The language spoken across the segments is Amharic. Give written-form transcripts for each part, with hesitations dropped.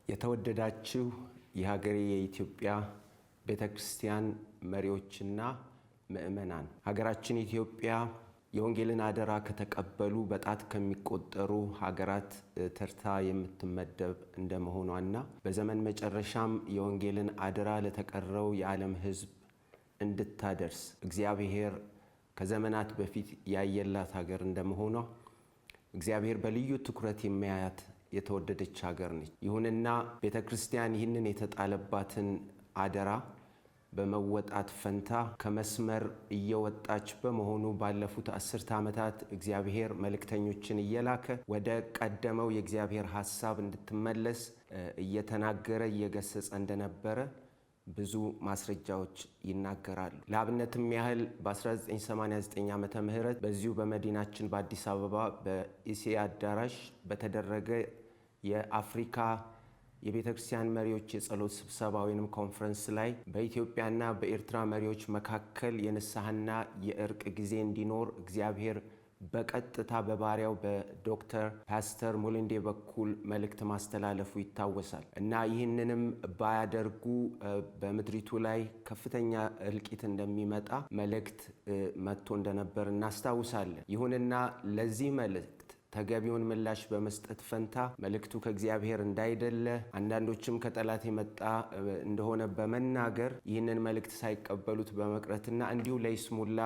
የተወደዳችሁ የሀገሬ የኢትዮጵያ ቤተክርስቲያን መሪዎችና ምእመናን ሀገራችን ኢትዮጵያ የወንጌልን አደራ ከተቀበሉ በጣት ከሚቆጠሩ ሀገራት ተርታ የምትመደብ እንደመሆኗና በዘመን መጨረሻም የወንጌልን አደራ ለተቀረው የዓለም ሕዝብ እንድታደርስ እግዚአብሔር ከዘመናት በፊት ያየላት ሀገር እንደመሆኗ እግዚአብሔር በልዩ ትኩረት የሚያያት የተወደደች ሀገር ነች። ይሁንና ቤተክርስቲያን ይህንን የተጣለባትን አደራ በመወጣት ፈንታ ከመስመር እየወጣች በመሆኑ ባለፉት 10 ዓመታት እግዚአብሔር መልእክተኞችን እየላከ ወደ ቀደመው የእግዚአብሔር ሐሳብ እንድትመለስ እየተናገረ እየገሰጸ እንደነበረ ብዙ ማስረጃዎች ይናገራሉ። ለአብነትም ያህል በ1989 ዓመተ ምህረት በዚሁ በመዲናችን በአዲስ አበባ በኢሲኤ አዳራሽ በተደረገ የአፍሪካ የቤተክርስቲያን መሪዎች የጸሎት ስብሰባ ወይንም ኮንፈረንስ ላይ በኢትዮጵያና በኤርትራ መሪዎች መካከል የንስሐና የእርቅ ጊዜ እንዲኖር እግዚአብሔር በቀጥታ በባሪያው በዶክተር ፓስተር ሙሉንዴ በኩል መልእክት ማስተላለፉ ይታወሳል እና ይህንንም ባያደርጉ በምድሪቱ ላይ ከፍተኛ እልቂት እንደሚመጣ መልእክት መጥቶ እንደነበር እናስታውሳለን። ይሁንና ለዚህ መልእክት ተገቢውን ምላሽ በመስጠት ፈንታ መልእክቱ ከእግዚአብሔር እንዳይደለ አንዳንዶችም ከጠላት የመጣ እንደሆነ በመናገር ይህንን መልእክት ሳይቀበሉት በመቅረትና እንዲሁ ለይስሙላ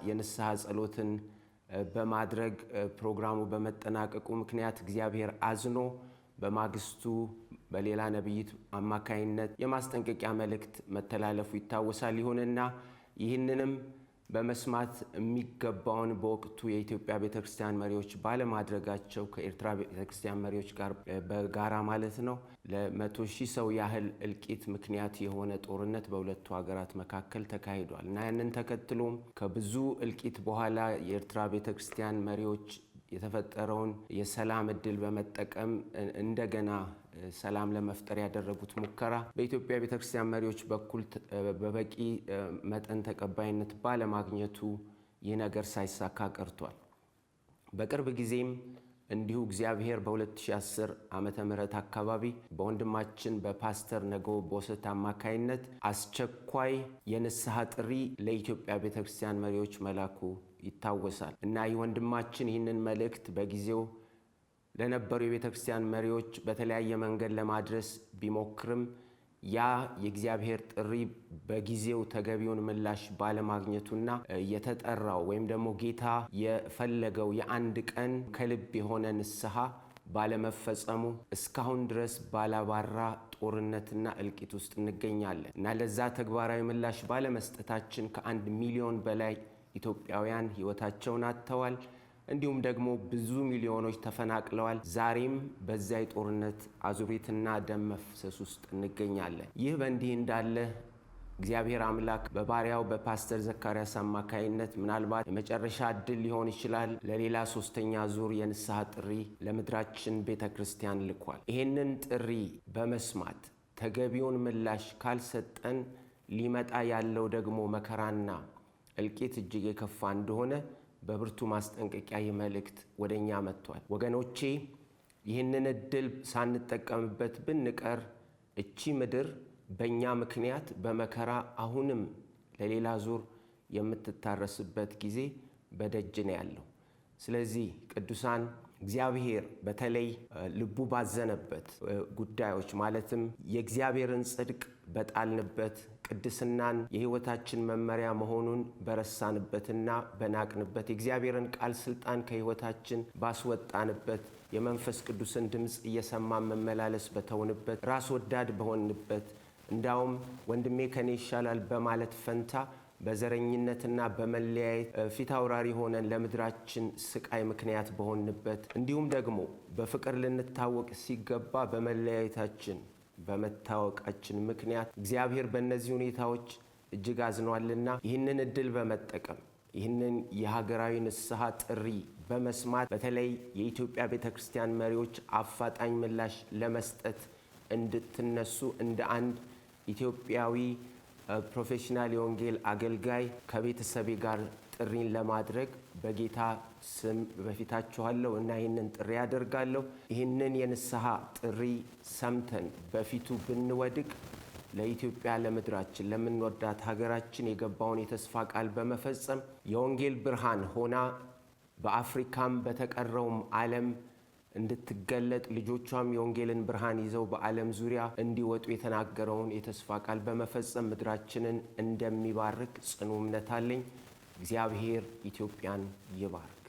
የንስሐ ጸሎትን በማድረግ ፕሮግራሙ በመጠናቀቁ ምክንያት እግዚአብሔር አዝኖ በማግስቱ በሌላ ነብይት አማካይነት የማስጠንቀቂያ መልእክት መተላለፉ ይታወሳል። ይሁንና ይህንንም በመስማት የሚገባውን በወቅቱ የኢትዮጵያ ቤተክርስቲያን መሪዎች ባለማድረጋቸው ከኤርትራ ቤተክርስቲያን መሪዎች ጋር በጋራ ማለት ነው ለ100,000 ሰው ያህል እልቂት ምክንያት የሆነ ጦርነት በሁለቱ ሀገራት መካከል ተካሂዷል እና ያንን ተከትሎም ከብዙ እልቂት በኋላ የኤርትራ ቤተክርስቲያን መሪዎች የተፈጠረውን የሰላም እድል በመጠቀም እንደገና ሰላም ለመፍጠር ያደረጉት ሙከራ በኢትዮጵያ ቤተክርስቲያን መሪዎች በኩል በበቂ መጠን ተቀባይነት ባለማግኘቱ ይህ ነገር ሳይሳካ ቀርቷል። በቅርብ ጊዜም እንዲሁ እግዚአብሔር በ2010 ዓመተ ምህረት አካባቢ በወንድማችን በፓስተር ነገው ቦሰት አማካይነት አስቸኳይ የንስሐ ጥሪ ለኢትዮጵያ ቤተክርስቲያን መሪዎች መላኩ ይታወሳል እና ወንድማችን ይህንን መልእክት በጊዜው ለነበሩ የቤተክርስቲያን መሪዎች በተለያየ መንገድ ለማድረስ ቢሞክርም ያ የእግዚአብሔር ጥሪ በጊዜው ተገቢውን ምላሽ ባለማግኘቱና የተጠራው ወይም ደግሞ ጌታ የፈለገው የአንድ ቀን ከልብ የሆነ ንስሐ ባለመፈጸሙ እስካሁን ድረስ ባላባራ ጦርነትና እልቂት ውስጥ እንገኛለን እና ለዛ ተግባራዊ ምላሽ ባለመስጠታችን ከ1 ሚሊዮን በላይ ኢትዮጵያውያን ሕይወታቸውን አጥተዋል። እንዲሁም ደግሞ ብዙ ሚሊዮኖች ተፈናቅለዋል። ዛሬም በዚያ የጦርነት አዙሪትና ደም መፍሰስ ውስጥ እንገኛለን። ይህ በእንዲህ እንዳለ እግዚአብሔር አምላክ በባሪያው በፓስተር ዘካርያስ አማካይነት ምናልባት የመጨረሻ ዕድል ሊሆን ይችላል ለሌላ 3ኛ ዙር የንስሐ ጥሪ ለምድራችን ቤተክርስቲያን ልኳል። ይህንን ጥሪ በመስማት ተገቢውን ምላሽ ካልሰጠን ሊመጣ ያለው ደግሞ መከራና እልቂት እጅግ የከፋ እንደሆነ በብርቱ ማስጠንቀቂያ መልእክት ወደኛ መጥቷል። ወገኖቼ ይህንን እድል ሳንጠቀምበት ብንቀር እቺ ምድር በእኛ ምክንያት በመከራ አሁንም ለሌላ ዙር የምትታረስበት ጊዜ በደጅ ነው ያለው። ስለዚህ ቅዱሳን እግዚአብሔር በተለይ ልቡ ባዘነበት ጉዳዮች ማለትም የእግዚአብሔርን ጽድቅ በጣልንበት ቅድስናን የሕይወታችን መመሪያ መሆኑን በረሳንበትና በናቅንበት የእግዚአብሔርን ቃል ስልጣን ከሕይወታችን ባስወጣንበት የመንፈስ ቅዱስን ድምፅ እየሰማን መመላለስ በተውንበት ራስ ወዳድ በሆንበት እንዳውም ወንድሜ ከኔ ይሻላል በማለት ፈንታ በዘረኝነትና በመለያየት ፊት አውራሪ ሆነን ለምድራችን ስቃይ ምክንያት በሆንበት እንዲሁም ደግሞ በፍቅር ልንታወቅ ሲገባ በመለያየታችን በመታወቃችን ምክንያት እግዚአብሔር በእነዚህ ሁኔታዎች እጅግ አዝኗልና ይህንን እድል በመጠቀም ይህንን የሀገራዊ ንስሐ ጥሪ በመስማት በተለይ የኢትዮጵያ ቤተክርስቲያን መሪዎች አፋጣኝ ምላሽ ለመስጠት እንድትነሱ እንደ አንድ ኢትዮጵያዊ ፕሮፌሽናል የወንጌል አገልጋይ ከቤተሰቤ ጋር ጥሪን ለማድረግ በጌታ ስም በፊታችኋለሁ እና ይህንን ጥሪ ያደርጋለሁ። ይህንን የንስሐ ጥሪ ሰምተን በፊቱ ብንወድቅ ለኢትዮጵያ፣ ለምድራችን፣ ለምንወዳት ሀገራችን የገባውን የተስፋ ቃል በመፈጸም የወንጌል ብርሃን ሆና በአፍሪካም በተቀረውም ዓለም እንድትገለጥ ልጆቿም የወንጌልን ብርሃን ይዘው በዓለም ዙሪያ እንዲወጡ የተናገረውን የተስፋ ቃል በመፈጸም ምድራችንን እንደሚባርክ ጽኑ እምነት አለኝ። እግዚአብሔር ኢትዮጵያን ይባርክ።